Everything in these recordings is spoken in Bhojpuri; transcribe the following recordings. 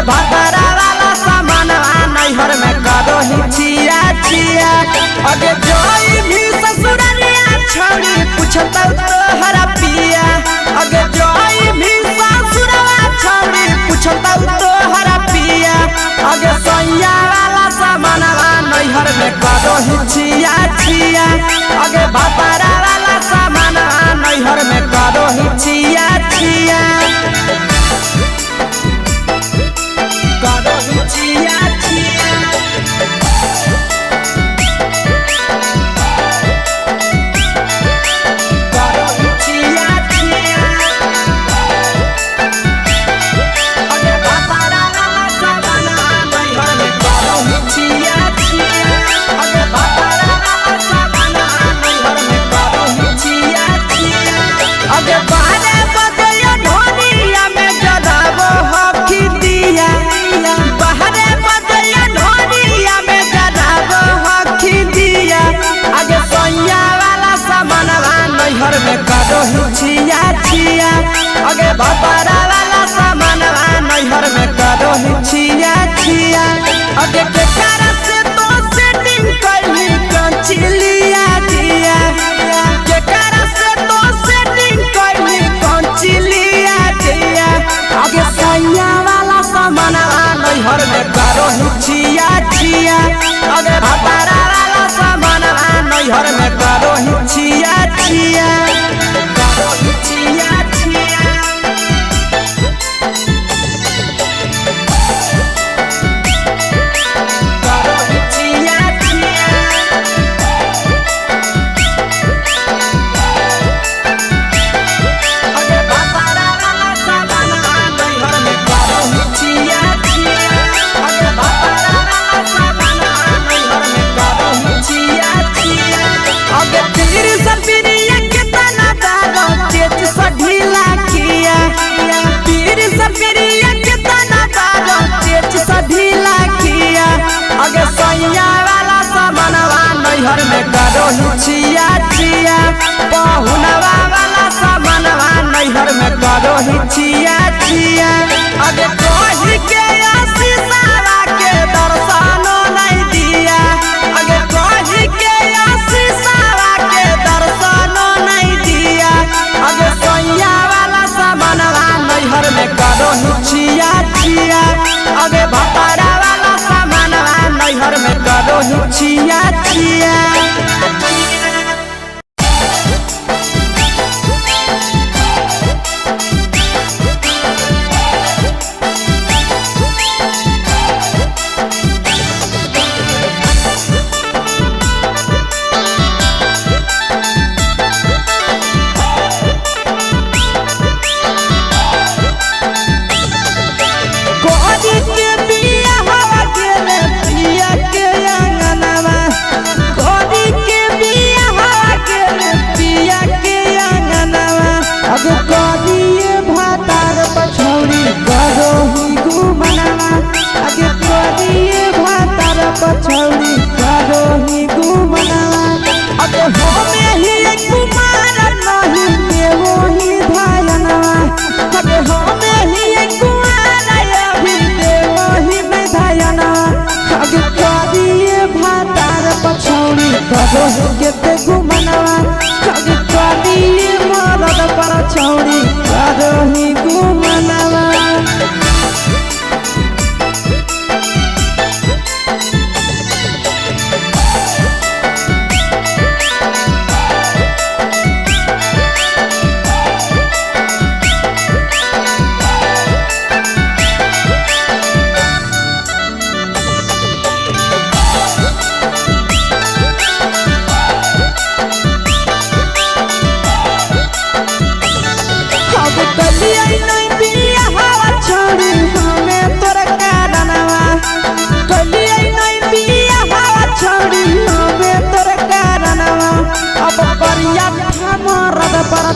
भातारा वाला सामान नैहर में करो ही छिया छिया। अगे जोई भी ससुरालिया छोड़ी पूछता तोहरा पिया। अगे जोई भी ससुरवा छोड़ी पूछता तोहरा पिया। अगे सैया वाला सामान नैहर में करो ही छिया छिया। अगे भातारा वाला सामान नैहर में करो ही छिया छिया। करो ही छिया छिया। करो ही छिया छिया। अगे भातारा वाला सामान नैहर में करो ही छिया छिया। अगे भातारा वाला सामान नैहर में करो ही छिया छिया। अगे बारे बदलिया ढोलिया में जलावो हकी दिया। बाहरे बदलिया ढोलिया में जलावो हकी दिया। अगे सैया वाला सामान नैहर में करो ही छिया छिया। अगे भातारा वाला सामान नैहर में करो ही छिया छिया। अगे केकरा से तो सेटिंग कइली कंचिलिया दिया। केकरा से तो सेटिंग कइली कंचिलिया दिया। अगे सैया वाला सामान नैहर में करो ही छिया छिया। अगे भातारा वाला सामान नैहर में करो ही छिया छिया। करो ही छिया छिया। करो ही छिया छिया। अगे भातारा वाला सामान नैहर में करो ही छिया छिया। अगे भातारा वाला सामान नैहर में करो ही छिया छिया। अगे तीर सपिरिया कितना दालो चेच सढीला किया। तीर सपिरिया कितना दालो चेच सढीला किया। अगे सैया वाला सामान नैहर में करो ही छिया छिया। पहुनवा वाला सामान नैहर में करो ही छिया छिया। अगे कोही के आशीषवा के दर्शनो नहीं दिया। अगे कोही के आशीषवा के दर्शनो नहीं दिया। अगे सैया वाला सामान नैहर में करो ही छिया छिया। अगे भातारा वाला सामान नैहर में करो ही छिया छिया। कोरी के बिया हवा गेले पिया के अंगनवा। कोरी के बिया हवा गेले पिया के अंगनवा। अगे कोरिए भातार पछौरी करो ही घुमनवा। अगे कोरिए भातार पछौरी करो ही घुमनवा। अगे होमे ही कुमार नहीं देवो ही धायनवा। अगे होमे ही कुमार अभी देवो ही धायनवा। अगे कोरिए भातार पछौरी करो ही केते घुमनवा। अगे कोरिए मरद पर छौरी करो ही घुमनवा।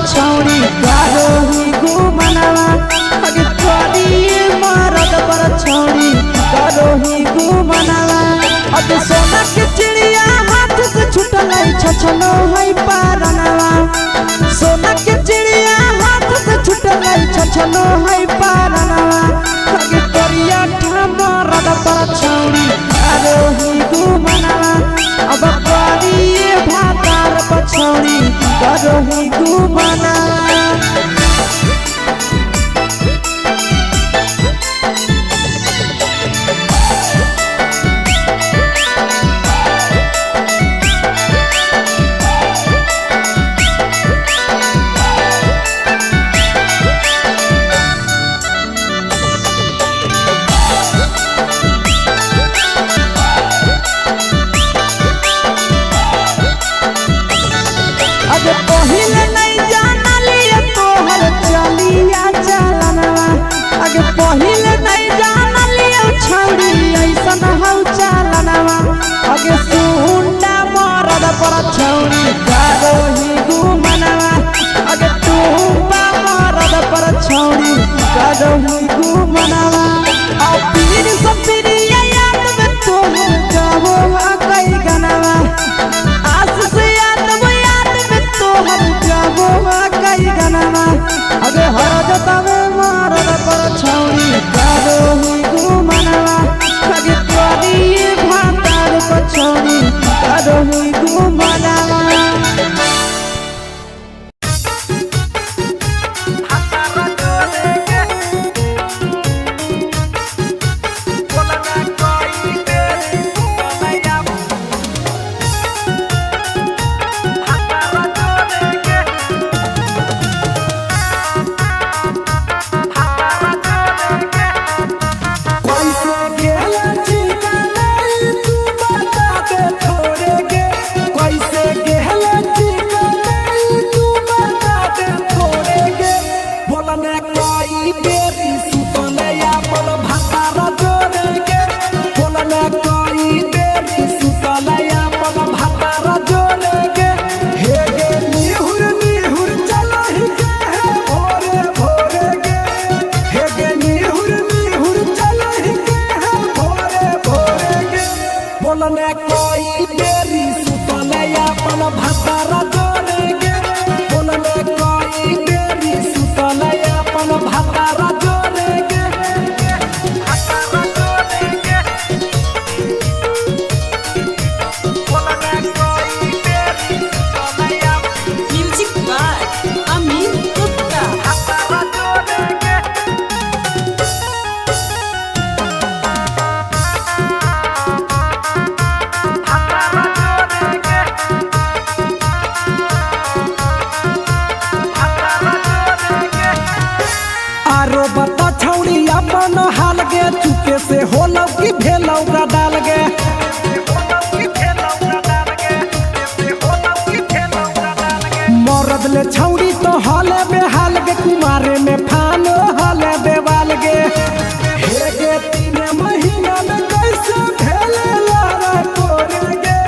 छौरी करो ही घुमनवा। अगे कोरिए मरद पर छौरी करो ही घुमनवा। अगे सोना के चिड़िया हाथ से छूटल छछनो है पारनवा। सोना के चिड़िया हाथ से छूटल छछनो है पारनवा। अगे कोरिया छौरी कारो ही घुमनवा अगे तू मरद पर छौरी कारो ही घुमनवा और पीर सब पीरिया याद में तू गावो कई गनवा आस से याद में तू हम गावो कई गनवा अगे हर जतावे मरद पर छौरी कारो ही घुमनवा अगे तोरी भातार पर छौरी कारो ही घुमनवा चुके से होलौ की भेलौ का डाल गे मरद ले छौड़ी तो हले बेहाल गे कुमारे में फान हले देवाल गे हे गे 3 महीना में कैसे भेले लारा कोरे गे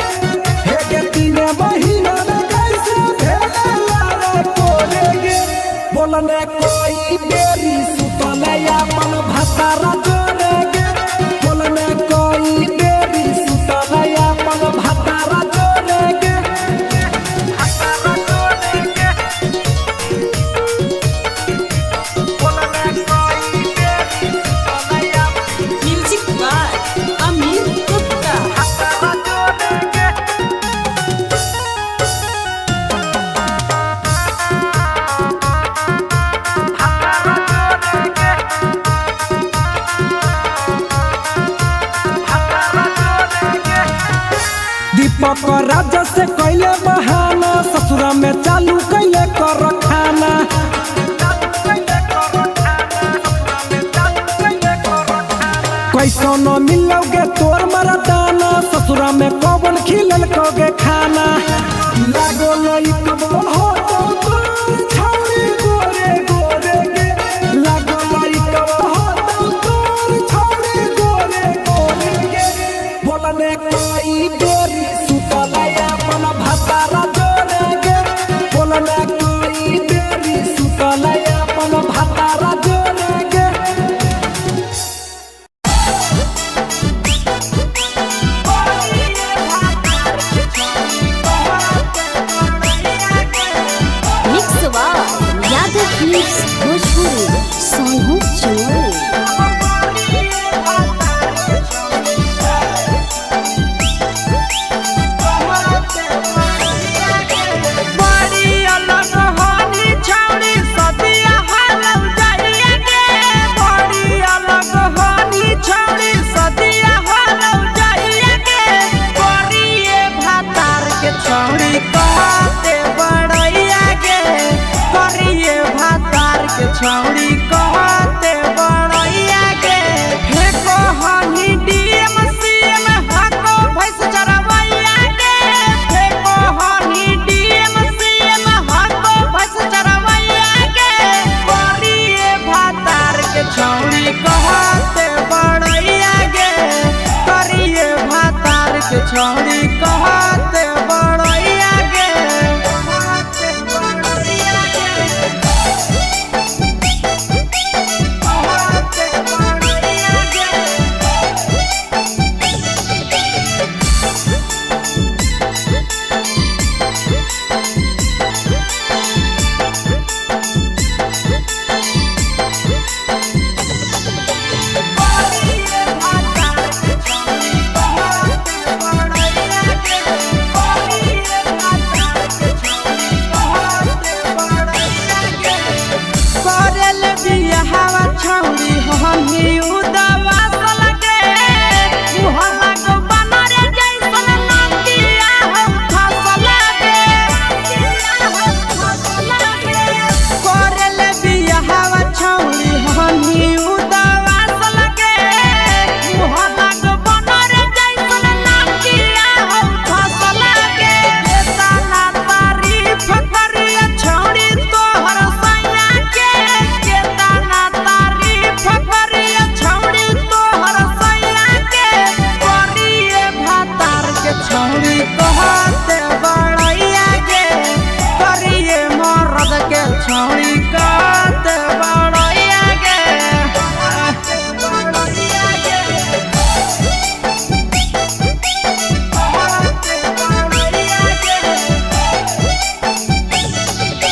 हे गे 3 महीना में कैसे भेले लारा कोरे गे बोलने कोई बेरी सुतले अपन भतारा राजा से कैले बहाना ससुरा में चालू कैले कर खाना कैसो न मिलोगे तोर मरदाना ससुरा में कौन खिलल कोगे खाना लागो लई कब हो छौरी गोरे गोरे गे लागो लई कब हो छौरी गोरे गोरे गे बोलने कोई बेरी भतारा जोरे गे बोलने कोई बेरी सुतले अपन भतारा जोरे गे छौड़ी हनी उदवा लगे मुहल्ला को बनरे जैसन नंदिया हम फसल लगे करले बियाहवा छौड़ी हनी उदवा लगे मुहल्ला को बनरे जैसन नंदिया हम फसल लगे केतना तारीफ करिया छौड़ी तोहर सैया के केतना तारीफ करिया छौड़ी तोहर सैया के करिए भातार के छौड़ी कहते बड़ैया के करिए मर्द के छौड़ी कहते बड़ैया के बड़ैया के बड़ैया के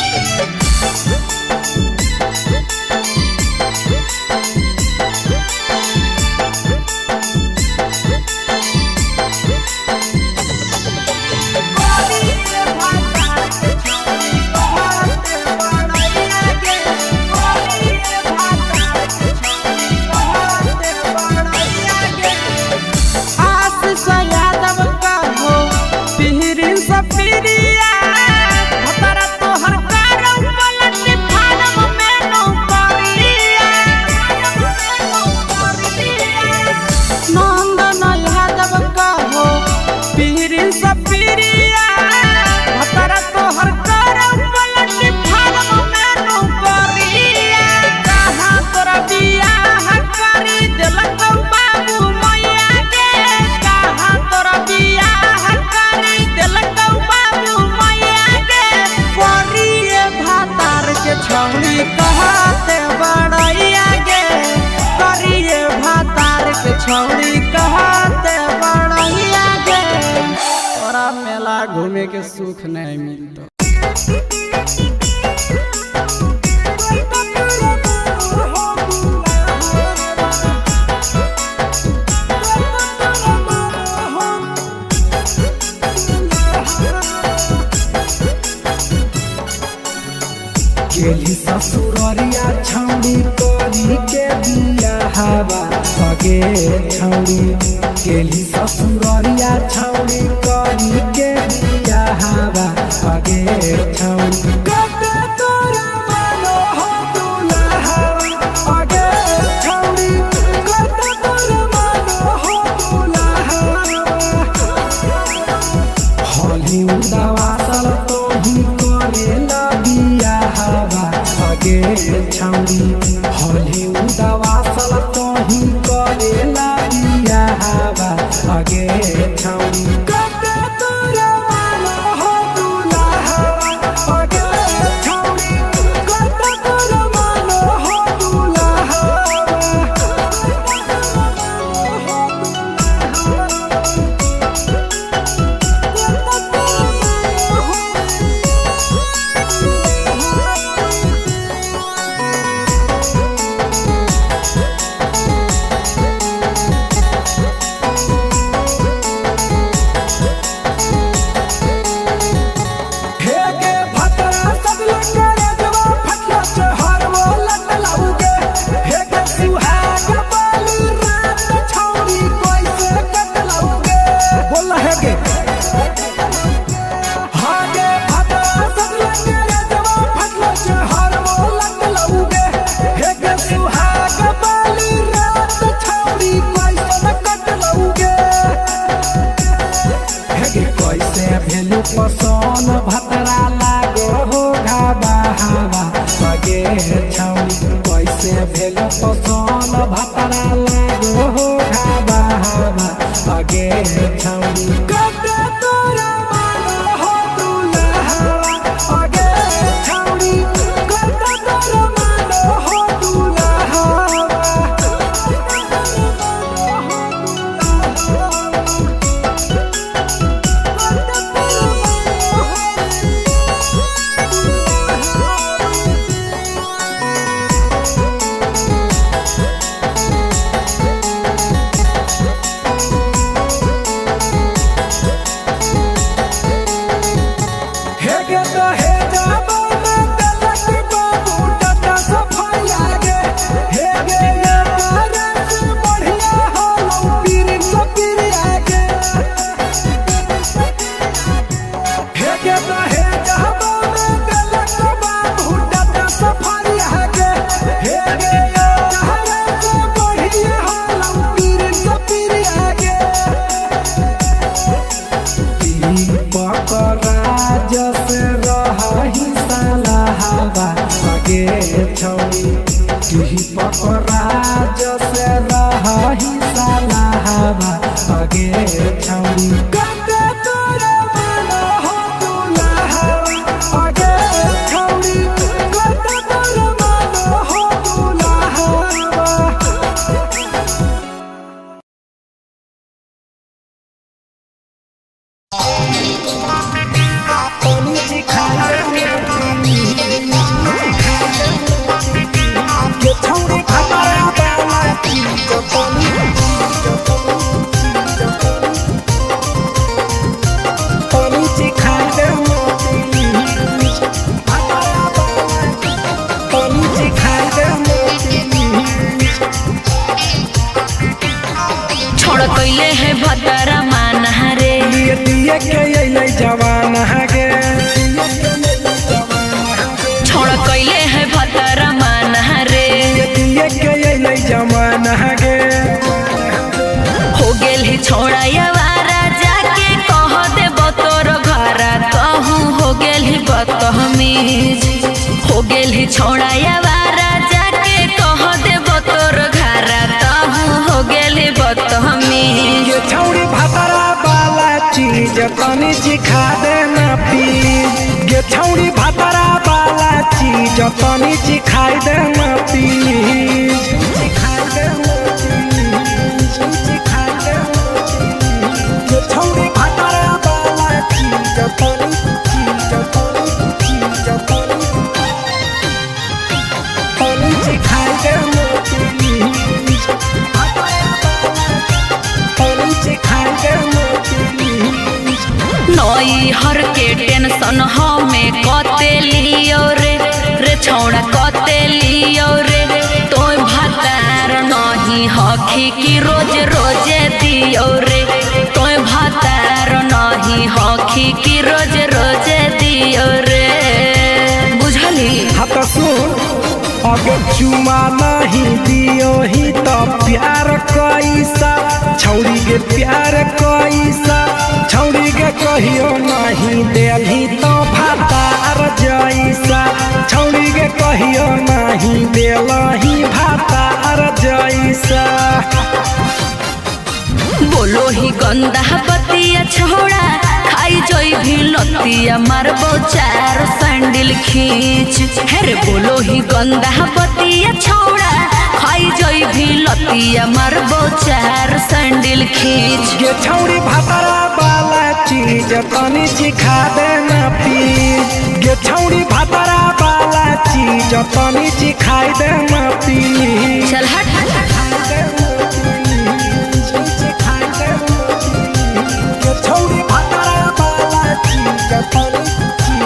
छौड़ी कहते बड़ैया गे करिए भातार के छौड़ी कहते बड़ैया गे तोरा मेला घूमे के सुख नहीं मिलतो गेली ससुररिया छौड़ी करी के बियाहवा भगे छौड़ी गेली ससुररिया छौड़ी करी के बियाहवा भगे छौड़ी कते तोरा मानो हो दुल्हा भगे छौड़ी कते तोरा मानो हो दुल्हा होली उदावा सल तो ही करेला भगे छौड़ी होली उदावा सल तो ही करेला बियाहवा भगे छौड़ी कते तोरा मानो हो दुल्हा भगे छौड़ी कते तोरा मानो हो दुल्हा पसन भतरा लागो हो घाबा हवा भगे छौड़ी कैसे भेल पसन भतरा लागो हो घाबा हवा भगे छौड़ी कते तोरा मानो हो दुल्हा भगे छौड़ी कते तोरा मानो हो दुल्हा हे के रहे जहबा में गलत बाबू डट सफारी आगे हे गे यो चाहे से बढ़िया हालम पीर सपीर आगे दीपक राज से रही साला हवा आगे छौड़ी दीपक राज से रही साला हवा आगे छौड़ी कते तोरा मन हो दुल्हा आगे छौड़ी कते तोरा मन हो दुल्हा पनीची खाए के छौड़ी खतरा बाला चीज पनीची खाए पनीची खाए छोड़ कैले है भतरा माना रे लिए दिए के अइलै जवान हागे छोड़ कैले है भतरा माना रे दिए के अइलै जवान हागे हो गेल ही छोड़ा यावारा जाके कह दे तोर घरा कहूँ हो गेल ही बदतमीज हो गेल ही छोड़ा यावारा जाके कह दे तोर घरा कहूँ हो गेल ही बदतमीज ये छौड़ी भतरा वाला चीज तनी चिखा देना प्लीज ये छौड़ी भतरा वाला चीज तनी चिखा देना प्लीज ये छौड़ी भतरा वाला चीज तनी चिखा देना प्लीज नई हर के टेंशन हमें कते लियो रे छौड़ा कते लियो रे तो भातार नहीं हखी की रोज रोजे दियो रे तो भातार नहीं हखी की रोज रोजे दियो रे बुझली हाथ सुन अगर चुमा नहीं दियो ही तो प्यार कैसा छौड़ी के प्यार कैसा छौड़ी के कहियो नहीं देली तो भातार जैसा छौड़ी के कहियो नहीं देलही भातार जैसा बोलो ही गंदा बतिया छोड़ा खाई जोई भी लतिया मारबो चार सैंडल खींच हेरे बोलो ही गंदा बतिया छोड़ा खाई जोई भी लतिया मारबो चार सैंडल खींच ये छौड़ी भतरा वाला चीज तनी चिखा देना प्लीज ये छौड़ी भतरा वाला चीज तनी चिखा देना प्लीज चल हट छौड़ी भतरा वाला चीज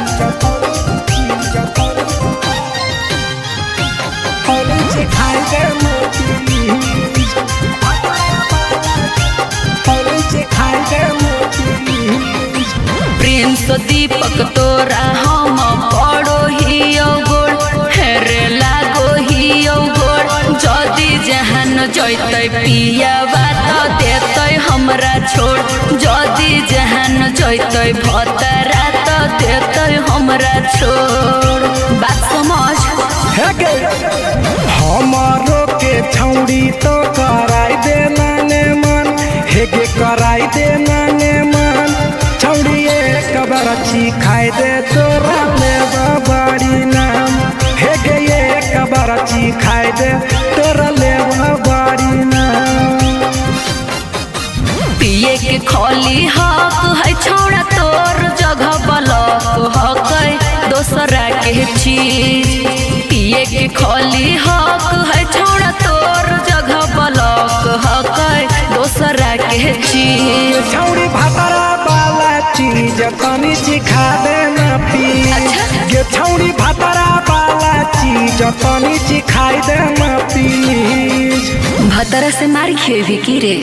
चिखा देना प्लीज चिखा देना प्लीज प्रिंस दीपक तोरा हम पड़ो ही गोड़ हेरे लागो ही गोड़ जदी जहान जैते पिया बात देते हमरा छोड़ जदी जहान जैते भतरा तो देते हमरा छोड़ बात समझ हमारो के छौड़ी तो कराई देना ने मन हेगे कराई देना ने मन छौड़ी एक बरछी खाई दे तोरा ले बड़ी नाम हेगे एक बरछी खाई दे तोरा ले बड़ी नाम पिए के खोली हक है छोड़ा तोर जगह बलक हक दोसरा के चीज पिए के खोली हक है छोड़ा तोर जगह बलक हक दोसरा के चीज छौड़ी भतरा वाला चीज तनी चिखा देना प्लीज अच्छा। ये छौड़ी भतरा वाला चीज तनी चिखा देना प्लीज भतरा से मार खेवी की रे।